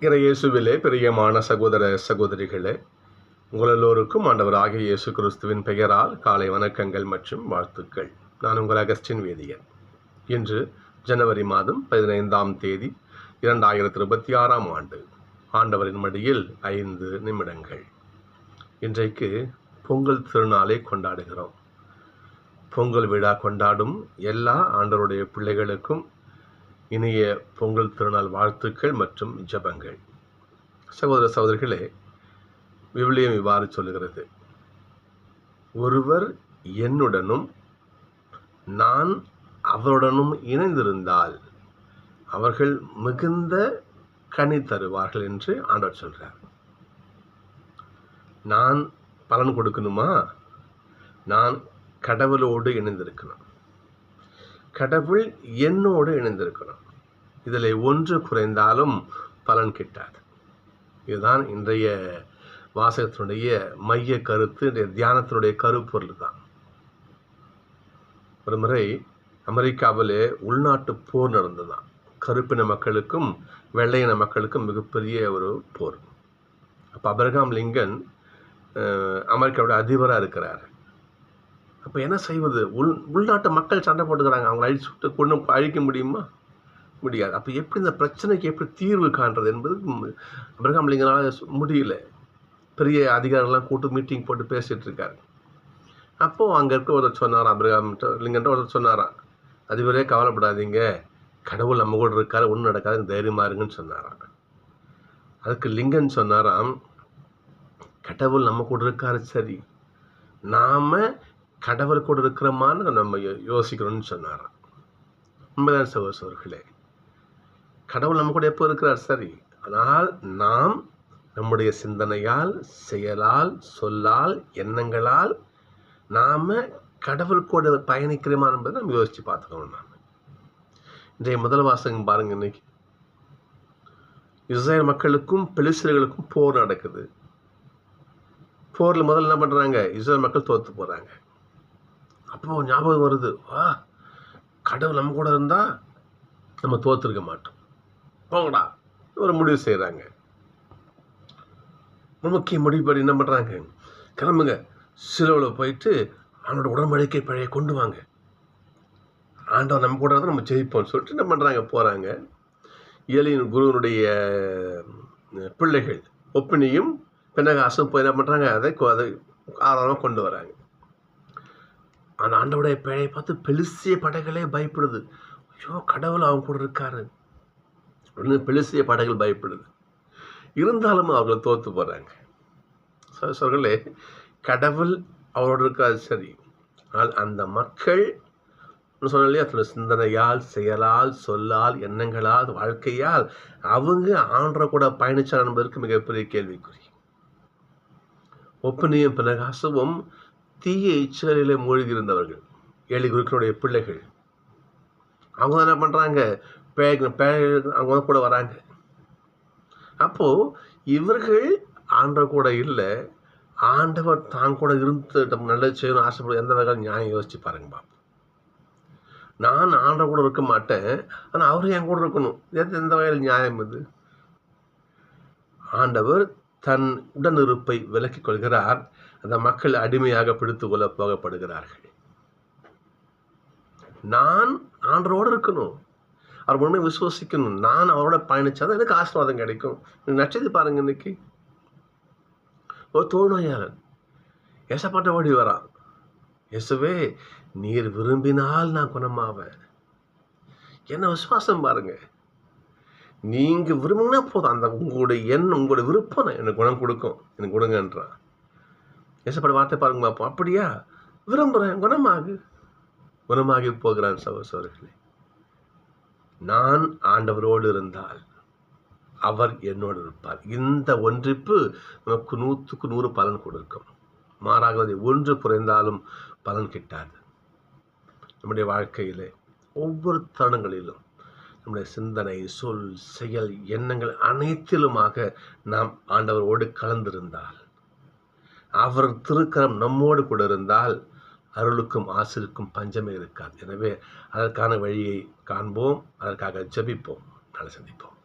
இயேசுவிலே பிரியமான சகோதர சகோதரிகளே, உங்கள் எல்லோருக்கும் ஆண்டவராகிய இயேசு கிறிஸ்துவின் பெயரால் காலை வணக்கங்கள் மற்றும் வாழ்த்துக்கள். நான் உங்கள் அகஸ்டின் வேதியன். இன்று ஜனவரி மாதம் 15ஆம் தேதி 2026ஆம் ஆண்டு. ஆண்டவரின் மடியில் 5 நிமிடங்கள். இன்றைக்கு பொங்கல் திருநாளை கொண்டாடுகிறோம். பொங்கல் விழா கொண்டாடும் எல்லா ஆண்டவருடைய பிள்ளைகளுக்கும் இனிய பொங்கல் திருநாள் வாழ்த்துக்கள் மற்றும் ஜெபங்கள். சகோதர சகோதரிகளே, விவிலியம் இவ்வாறு சொல்லுகிறது: ஒருவர் என்னுடனும் நான் அவருடனும் இணைந்திருந்தால் அவர்கள் மிகுந்த கனி தருவார்கள் என்று ஆண்டவர் சொல்கிறார். நான் பலன் கொடுக்கணுமா? நான் கடவுளோடு இணைந்திருக்கணும். கடவுள் என்னோடு இணைந்திருக்கணும். இதில் ஒன்று குறைந்தாலும் பலன் கிட்டாது. இதுதான் இன்றைய வாசகத்தினுடைய மைய கருத்து, இன்றைய தியானத்தினுடைய கருப்பொருள் தான். ஒரு முறை அமெரிக்காவிலே உள்நாட்டு போர் நடந்ததுதான். கருப்பின மக்களுக்கும் வெள்ளையின மக்களுக்கும் மிகப்பெரிய ஒரு போர். அப்போ அப்ரஹாம் லிங்கன் அமெரிக்காவோட அதிபராக இருக்கிறார். அப்போ என்ன செய்வது? உள்நாட்டு மக்கள் சண்டை போட்டுக்கிறாங்க. அவங்க அழிச்சுட்டு கொண்டு அழிக்க முடியுமா? முடியாது. அப்போ எப்படி இந்த பிரச்சனைக்கு எப்படி தீர்வு காண்றது என்பது அப்ரஹாம் லிங்கனால் முடியல. பெரிய அதிகாரிகள்லாம் கூட்டு மீட்டிங் போட்டு பேசிகிட்டு இருக்காரு. அப்போது அங்கே இருக்க ஒருத்தர் சொன்னாராம், அப்ரஹாம் லிங்கன்ட்ட ஒருத்தர் சொன்னாராம், அதிபரே கவலைப்படாதீங்க, கடவுள் நம்ம கூட இருக்காரு, ஒன்றும் நடக்காது, தைரியமாக இருங்கன்னு சொன்னாராம். அதுக்கு லிங்கன் சொன்னாராம், கடவுள் நம்ம கூட இருக்காரு சரி, நாம் கடவுள் கூட இருக்கிறோமான்னு நம்ம யோசிக்கணும்னு சொன்னாராம். உண்மைதான் சகோதரர்களே, கடவுள் நம்ம கூட எப்போ இருக்கிறார் சரி, ஆனால் நாம் நம்முடைய சிந்தனையால், செயலால், சொல்லால், எண்ணங்களால் நாம் கடவுள் கூட பயணிக்கிறோமா என்பதை நம்ம யோசித்து பார்த்துக்கணும். நாம் இன்றைய முதல் வாசகம் பாருங்க. இன்னைக்கு இஸ்ரேல் மக்களுக்கும் பெலிஸ்தர்களுக்கும் போர் நடக்குது. போரில் முதல்ல என்ன பண்ணுறாங்க? இஸ்ரேல் மக்கள் தோற்று போகிறாங்க. அப்போ ஞாபகம் வருது, கடவுள் நம்ம கூட இருந்தால் நம்ம தோற்றுருக்க மாட்டோம், போங்கடா ஒரு முடிவு செய்கிறாங்க. முக்கிய முடிவுபடி என்ன பண்ணுறாங்க? கிளம்புங்க, சிலுவையில் போயிட்டு அவனோட உடன்படிக்கை பழைய கொண்டு வாங்க, ஆண்டவர் நம்ம கூட இருந்தால் நம்ம ஜெயிப்போம்னு சொல்லிட்டு என்ன பண்ணுறாங்க? போகிறாங்க. ஏலியின் குருவனுடைய பிள்ளைகள் ஒப்பினியும் பினகாசும் போய் என்ன பண்ணுறாங்க? அதை ஆதாரமாக கொண்டு வராங்க. அந்த ஆண்டவருடைய பேழையை பார்த்து பெலிஸ்திய படைகளே பயப்படுது. ஐயோ, கடவுள் அவங்க கூட இருக்காரு அப்படின்னு பெலிஸ்திய படைகள் பயப்படுது. இருந்தாலும் அவர்கள் தோற்று போகிறாங்க. சொல்களே, கடவுள் அவரோடு இருக்காது சரி, ஆனால் அந்த மக்கள் சொன்னாலே அதோட சிந்தனையால், செயலால், சொல்லால், எண்ணங்களால், வாழ்க்கையால் அவங்க ஆண்டவரை கூட பயணிச்சார் என்பதற்கு மிகப்பெரிய கேள்விக்குறி. ஒப்பினியும் பினகாசுவும் தீய இச்சலிலே மூழ்கி இருந்தவர்கள், ஏழி குருக்களுடைய பிள்ளைகள். அவங்க தான் என்ன பண்ணுறாங்க? அவங்க கூட வராங்க. அப்போது இவர்கள் ஆண்டவர் கூட இல்லை, ஆண்டவர் தான் கூட இருந்து நம்ம நல்லது செய்யணும் ஆசைப்படும். எந்த வகையில் நியாயம் யோசிச்சு பாருங்க பாப்போம். நான் ஆண்டவர் கூட இருக்க மாட்டேன், ஆனால் அவரும் என் கூட இருக்கணும். எந்த வகையில் நியாயம் இது? ஆண்டவர் தன் உடனிருப்பை விலக்கிக் கொள்கிறார். அந்த மக்கள் அடிமையாக பிடித்து கொள்ள போகப்படுகிறார்கள். நான் ஆண்டவரோடு இருக்கணும், அவர் உண்மை விசுவசிக்கணும், நான் அவரோட பயணிச்சாதான் எனக்கு ஆசீர்வாதம் கிடைக்கும். நச்சது பாருங்க. இன்னைக்கு ஒரு தொழுநோயாளன் ஏசப்பாட்ட ஓடி வரான். இயேசுவே, நீர் விரும்பினால் நான் குணமாவேன். என்ன விசுவாசம் பாருங்க. நீங்க விரும்பினா போதும், அந்த உங்களுடைய எண்ணம், உங்களுடைய விருப்பம் எனக்கு குணம் கொடுக்கும், எனக்கு கொடுங்கன்றான். ஏசப்பட வார்த்தை பாருங்க பார்ப்போம். அப்படியா? விரும்புகிறேன், குணமாகி போகிறான். சகோதரர்களே, நான் ஆண்டவரோடு இருந்தால் அவர் என்னோடு இருப்பார். இந்த ஒன்றிப்பு நமக்கு 100க்கு 100 பலன் கொடுக்கும். மாறாக ஒன்று குறைந்தாலும் பலன் கிட்டாது. நம்முடைய வாழ்க்கையிலே ஒவ்வொரு தருணங்களிலும் நம்முடைய சிந்தனை, சொல், செயல், எண்ணங்கள் அனைத்திலுமாக நாம் ஆண்டவரோடு கலந்திருந்தால், அவர் திருக்கரம் நம்மோடு கூட இருந்தால் அருளுக்கும் ஆசிருக்கும் பஞ்சமே இருக்காது. எனவே அதற்கான வழியை காண்போம், அதற்காக ஜெபிப்போம். நாளை சந்திப்போம்.